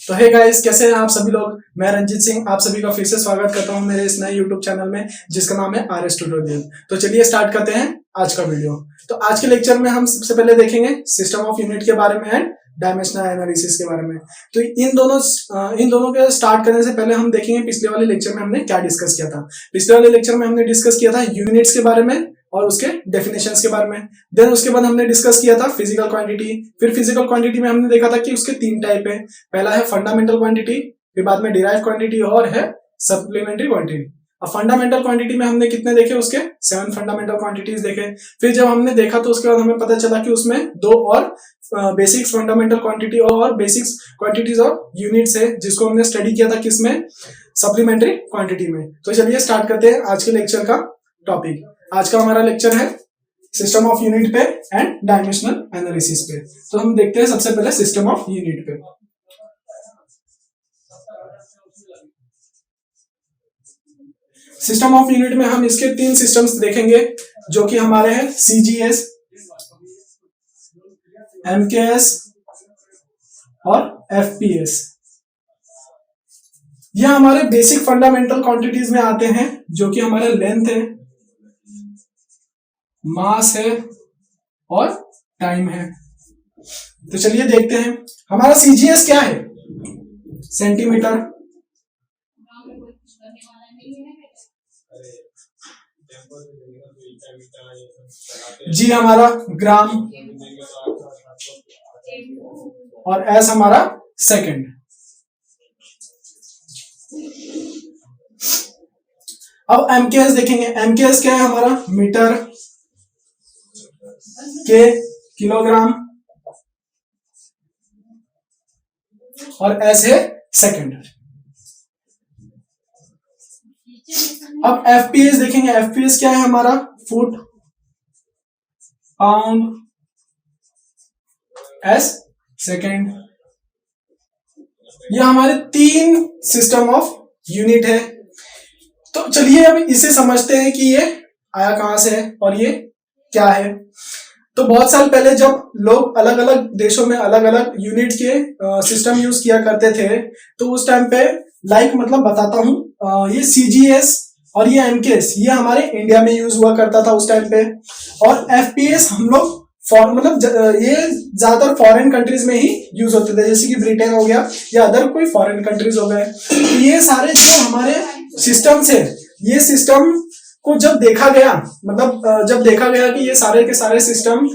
तो hey guys, कैसे हैं आप सभी लोग। मैं रंजीत सिंह आप सभी का फिर से स्वागत करता हूं मेरे इस नए यूट्यूब चैनल में जिसका नाम है RS ट्यूटोरियल। तो चलिए स्टार्ट करते हैं आज का वीडियो। तो आज के लेक्चर में हम सबसे पहले देखेंगे सिस्टम ऑफ यूनिट के बारे में एंड डायमेंशनल एनालिसिस के बारे में। तो इन दोनों के स्टार्ट करने से पहले हम देखेंगे पिछले वाले लेक्चर में हमने क्या डिस्कस किया था। पिछले वाले लेक्चर में हमने डिस्कस किया था यूनिट्स के बारे में और उसके डेफिनेशंस के बारे में। देन उसके बाद हमने डिस्कस किया था फिजिकल क्वांटिटी। फिर फिजिकल क्वांटिटी में हमने देखा था कि उसके तीन टाइप है। पहला है फंडामेंटल क्वांटिटी, फिर बाद में डिराइव्ड क्वांटिटी और है सप्लीमेंट्री क्वांटिटी। अब फंडामेंटल क्वांटिटी में हमने कितने देखे, उसके 7 फंडामेंटल क्वांटिटीज देखे। फिर जब हमने देखा तो उसके बाद हमें पता चला कि उसमें 2 और बेसिक्स फंडामेंटल क्वांटिटी और बेसिक्स क्वांटिटीज और यूनिट्स है, जिसको हमने स्टडी किया था किसमें, सप्लीमेंट्री क्वांटिटी में। तो चलिए स्टार्ट करते हैं आज के लेक्चर का टॉपिक। आज का हमारा लेक्चर है सिस्टम ऑफ यूनिट पे एंड डायमेंशनल एनालिसिस पे। तो हम देखते हैं सबसे पहले सिस्टम ऑफ यूनिट पे। सिस्टम ऑफ यूनिट में हम इसके 3 सिस्टम्स देखेंगे जो कि हमारे हैं CGS, MKS और FPS। ये हमारे बेसिक फंडामेंटल क्वांटिटीज में आते हैं जो कि हमारे लेंथ है, मास है और टाइम है। तो चलिए देखते हैं हमारा CGS क्या है। सेंटीमीटर, G हमारा ग्राम और S हमारा सेकंड। अब MKS देखेंगे। MKS क्या है हमारा, मीटर, K किलोग्राम और S है सेकंड। अब FPS देखेंगे। FPS क्या है हमारा, फुट, पाउंड, S सेकंड। ये हमारे 3 सिस्टम ऑफ यूनिट है। तो चलिए अब इसे समझते हैं कि ये आया कहां से है और ये क्या है। तो बहुत साल पहले जब लोग अलग अलग देशों में अलग अलग यूनिट के सिस्टम यूज किया करते थे, तो उस टाइम पे मतलब बताता हूं, ये CGS और ये MKS ये हमारे इंडिया में यूज हुआ करता था उस टाइम पे। और FPS हम लोग ये ज्यादातर फॉरेन कंट्रीज में ही यूज होते थे, जैसे कि ब्रिटेन हो गया या अदर कोई फॉरेन कंट्रीज हो गए। तो ये सारे जो हमारे सिस्टम्स है, ये सिस्टम को जब देखा गया, जब देखा गया कि ये सारे के सारे सिस्टम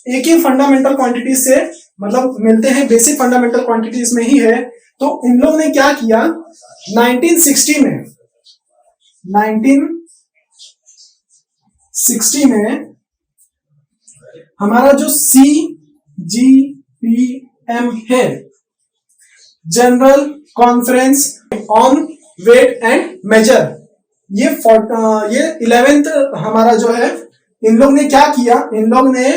एक ही फंडामेंटल क्वांटिटीज से मिलते हैं, बेसिक फंडामेंटल क्वांटिटीज में ही है। तो इन लोगों ने क्या किया, 1960 में हमारा जो CGPM है, general conference on weight and measure, ये 11th हमारा जो है, इन लोग ने क्या किया, इन लोग ने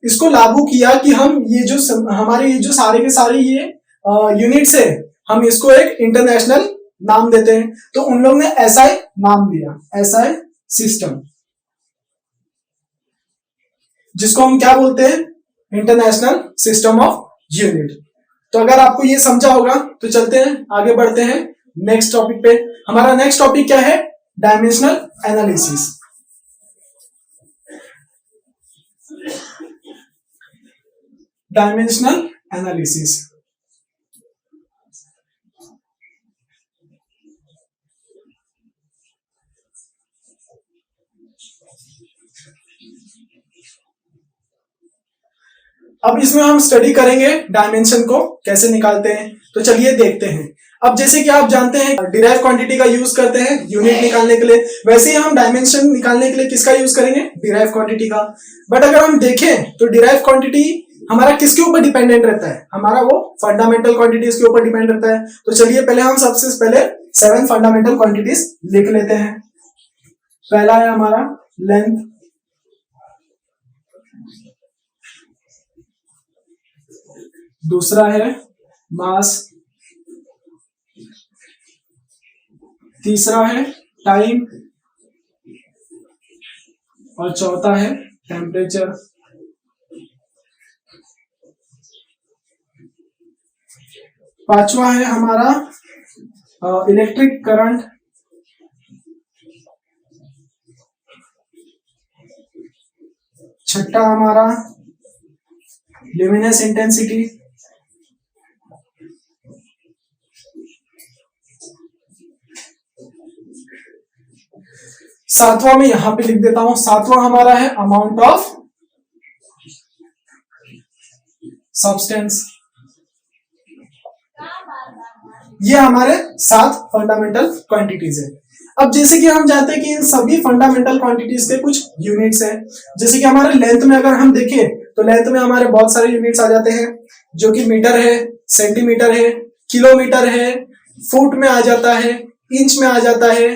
इसको लागू किया कि हम ये जो हमारे ये जो सारे के सारे ये यूनिट्स है, हम इसको एक इंटरनेशनल नाम देते हैं। तो उन लोग ने SI नाम दिया, SI सिस्टम, जिसको हम क्या बोलते हैं, इंटरनेशनल सिस्टम ऑफ यूनिट। तो अगर आपको ये समझा होगा तो चलते हैं आगे बढ़ते हैं नेक्स्ट टॉपिक पे। हमारा नेक्स्ट टॉपिक क्या है, डायमेंशनल एनालिसिस। डायमेंशनल एनालिसिस अब इसमें हम स्टडी करेंगे डायमेंशन को कैसे निकालते हैं। तो चलिए देखते हैं। अब जैसे कि आप जानते हैं डिराइव क्वांटिटी का यूज करते हैं यूनिट निकालने के लिए, वैसे ही हम डायमेंशन निकालने के लिए किसका यूज करेंगे, डिराइव क्वांटिटी का। बट अगर हम देखें तो डिराइव क्वांटिटी हमारा किसके ऊपर डिपेंडेंट रहता है, हमारा वो फंडामेंटल क्वांटिटीज के ऊपर डिपेंड रहता है। तो चलिए पहले हम सबसे पहले 7 फंडामेंटल क्वांटिटीज लिख लेते हैं। पहला है हमारा लेंथ, दूसरा है मास, तीसरा है टाइम और चौथा है टेम्परेचर। पांचवा है हमारा इलेक्ट्रिक करंट, छठा हमारा ल्यूमिनेस इंटेंसिटी, सातवां में यहां पे लिख देता हूं, सातवां हमारा है अमाउंट ऑफ सब्सटेंस। ये हमारे 7 फंडामेंटल क्वांटिटीज है। अब जैसे कि हम जानते हैं कि इन सभी फंडामेंटल क्वांटिटीज के कुछ यूनिट्स हैं। जैसे कि हमारे लेंथ में अगर हम देखें तो लेंथ में हमारे बहुत सारे यूनिट्स आ जाते हैं, जो कि मीटर है, सेंटीमीटर है, किलोमीटर है, फुट में आ जाता है, इंच में आ जाता है,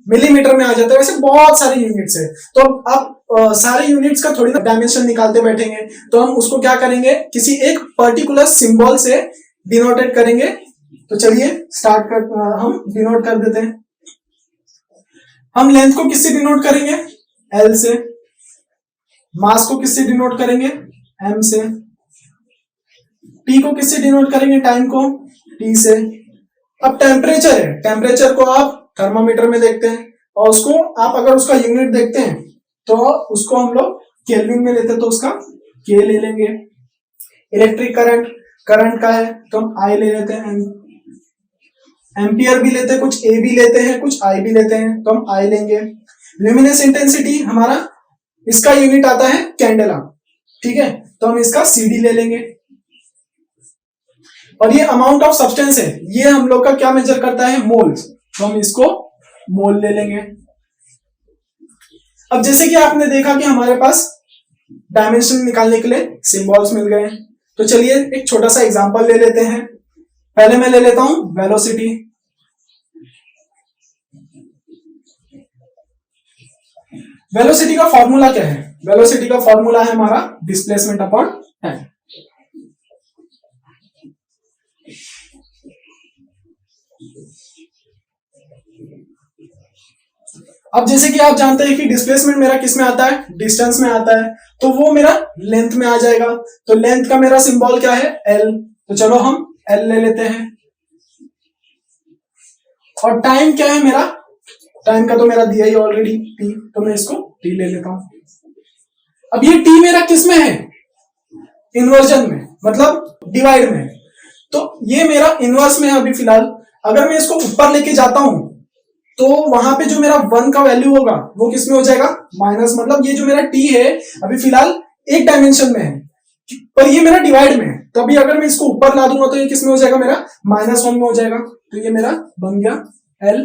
मिलीमीटर में आ जाता है, वैसे बहुत सारे यूनिट्स है। तो अब सारे यूनिट्स का थोड़ी ना डायमेंशन निकालते बैठेंगे, तो हम उसको क्या करेंगे, किसी एक पर्टिकुलर सिंबल से डिनोटेड करेंगे। तो चलिए स्टार्ट कर, हम डिनोट कर देते हैं। हम लेंथ को किससे डिनोट करेंगे, एल से। मास को किससे डिनोट करेंगे, एम से। टी को किससे डिनोट करेंगे, टाइम को, टी से। अब टेम्परेचर है, टेम्परेचर को आप थर्मामीटर में देखते हैं, और उसको आप अगर उसका यूनिट देखते हैं तो उसको हम लोग केल्विन में लेते हैं, तो उसका के ले लेंगे। इलेक्ट्रिक करंट, करंट का है तो हम आई ले लेते हैं, एम्पियर भी लेते हैं, कुछ ए भी लेते हैं, कुछ आई भी लेते हैं, तो हम आई लेंगे। ल्यूमिनेस इंटेंसिटी हमारा, इसका यूनिट आता है कैंडेला, ठीक है, तो हम इसका सीडी ले लेंगे। और ये अमाउंट ऑफ सब्सटेंस है, ये हम लोग का क्या मेजर करता है, मोल्स, तो हम इसको मोल ले लेंगे। अब जैसे कि आपने देखा कि हमारे पास डायमेंशन निकालने के लिए सिंबल्स मिल गए, तो चलिए एक छोटा सा एग्जांपल ले लेते हैं। पहले मैं ले लेता हूं वेलोसिटी। वेलोसिटी का फॉर्मूला क्या है, वेलोसिटी का फॉर्मूला है हमारा डिस्प्लेसमेंट अपॉन टाइम। अब जैसे कि आप जानते हैं कि डिस्प्लेसमेंट मेरा किस में आता है, डिस्टेंस में आता है, तो वो मेरा लेंथ में आ जाएगा। तो लेंथ का मेरा सिंबल क्या है, एल, तो चलो हम एल ले लेते हैं। और टाइम क्या है मेरा, टाइम का तो मेरा दिया ही ऑलरेडी टी, तो मैं इसको टी ले लेता हूं। अब ये टी मेरा किस में है, इन्वर्जन में, मतलब डिवाइड में, तो ये मेरा इनवर्स में है अभी फिलहाल। अगर मैं इसको ऊपर लेके जाता हूं तो वहां पे जो मेरा 1 का वैल्यू होगा वो किस में हो जाएगा, माइनस, मतलब ये जो मेरा टी है अभी फिलहाल एक डायमेंशन में है, पर ये मेरा डिवाइड में है, तो अभी अगर मैं इसको ऊपर ला दूंगा तो ये किस में हो जाएगा, मेरा -1 में हो जाएगा। तो ये मेरा बन गया एल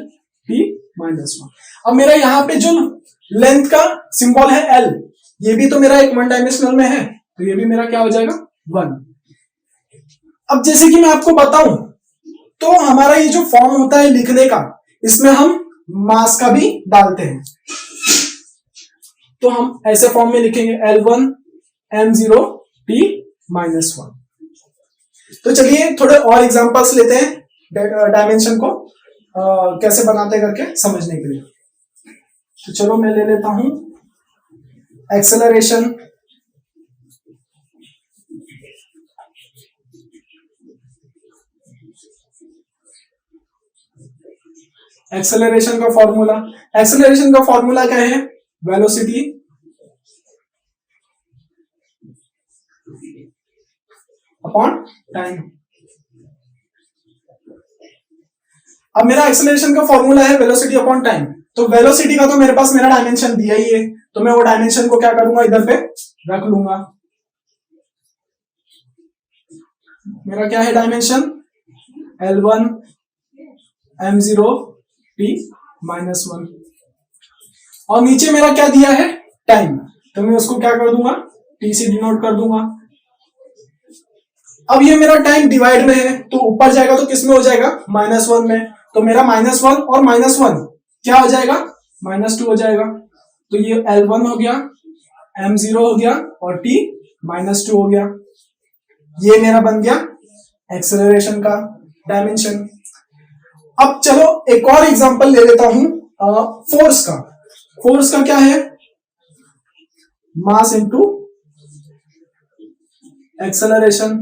टी -1। अब मेरा यहाँ पे जो लेंथ का सिंबल है एल, ये भी तो मेरा एक 1 डायमेंशनल में है, तो ये भी मेरा क्या हो जाएगा, 1। अब जैसे कि मैं आपको बताऊं तो हमारा ये जो फॉर्म होता है लिखने का, इसमें हम मास का भी डालते हैं, तो हम ऐसे फॉर्म में लिखेंगे L1 M0 T -1। तो चलिए थोड़े और एग्जांपल्स लेते हैं डायमेंशन को कैसे बनाते करके समझने के लिए। तो चलो मैं ले लेता हूं एक्सेलरेशन। एक्सेलरेशन का फॉर्मूला, एक्सेलरेशन का फॉर्मूला क्या है, वेलोसिटी अपॉन टाइम। अब मेरा एक्सेलरेशन का फॉर्मूला है वेलोसिटी अपॉन टाइम, तो वेलोसिटी का तो मेरे पास मेरा डायमेंशन दिया ही है, तो मैं वो डायमेंशन को क्या करूंगा, इधर पे रख लूंगा। मेरा क्या है डायमेंशन, L1 M0 T -1, और नीचे मेरा क्या दिया है, टाइम, तो मैं उसको क्या कर दूंगा, टी से डिनोट कर दूंगा। अब ये मेरा टाइम डिवाइड में है, तो ऊपर जाएगा तो किस में हो जाएगा, -1 में, तो मेरा -1 और -1 क्या हो जाएगा, -2 हो जाएगा। तो ये L1 हो गया, M0 हो गया और T -2 हो गया। ये मेरा बन गया एक्सेलरेशन का डायमेंशन। अब चलो एक और एग्जांपल ले लेता हूं फोर्स का। फोर्स का क्या है, मास इनटू एक्सेलरेशन।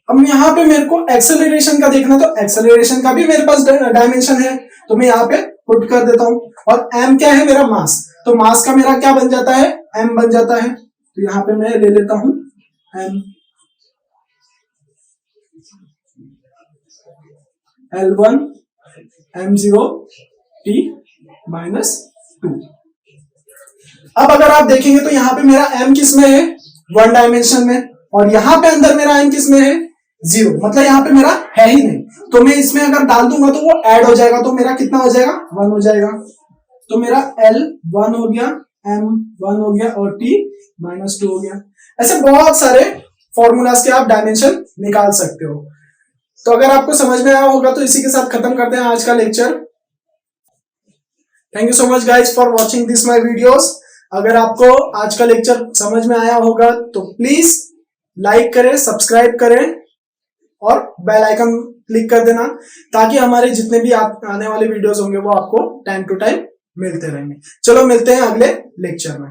अब यहाँ पे मेरे को एक्सेलरेशन का देखना, तो एक्सेलरेशन का भी मेरे पास डायमेंशन है, तो मैं यहाँ पे पुट कर देता हूं। और m क्या है, मेरा मास, तो मास का मेरा क्या बन जाता है, m बन जाता है। तो यहाँ पे मैं ले लेता हूं m, L1 m0 t -2। अब अगर आप देखेंगे तो यहाँ पे मेरा m किस में है, 1 डायमेंशन में, और यहाँ पे अंदर मेरा m किस में है, 0, मतलब यहाँ पे मेरा है ही नहीं। तो मैं इसमें अगर डाल दूंगा तो वो ऐड हो जाएगा, तो मेरा कितना हो जाएगा, 1 हो जाएगा। तो मेरा L1 हो गया, M1 हो गया और T -2 हो गया। ऐसे बहुत सारे फॉर्मूलाज के आप डायमेंशन निकाल सकते हो। तो अगर आपको समझ में आया होगा तो इसी के साथ खत्म करते हैं आज का lecture. Thank you so much guys for watching this my videos. अगर आपको आज का लेक्चर समझ में आया होगा तो प्लीज लाइक करें, सब्सक्राइब करें और बेल आइकन क्लिक कर देना, ताकि हमारे जितने भी आने वाले वीडियोस होंगे वो आपको टाइम टू टाइम मिलते रहेंगे। चलो मिलते हैं अगले लेक्चर में।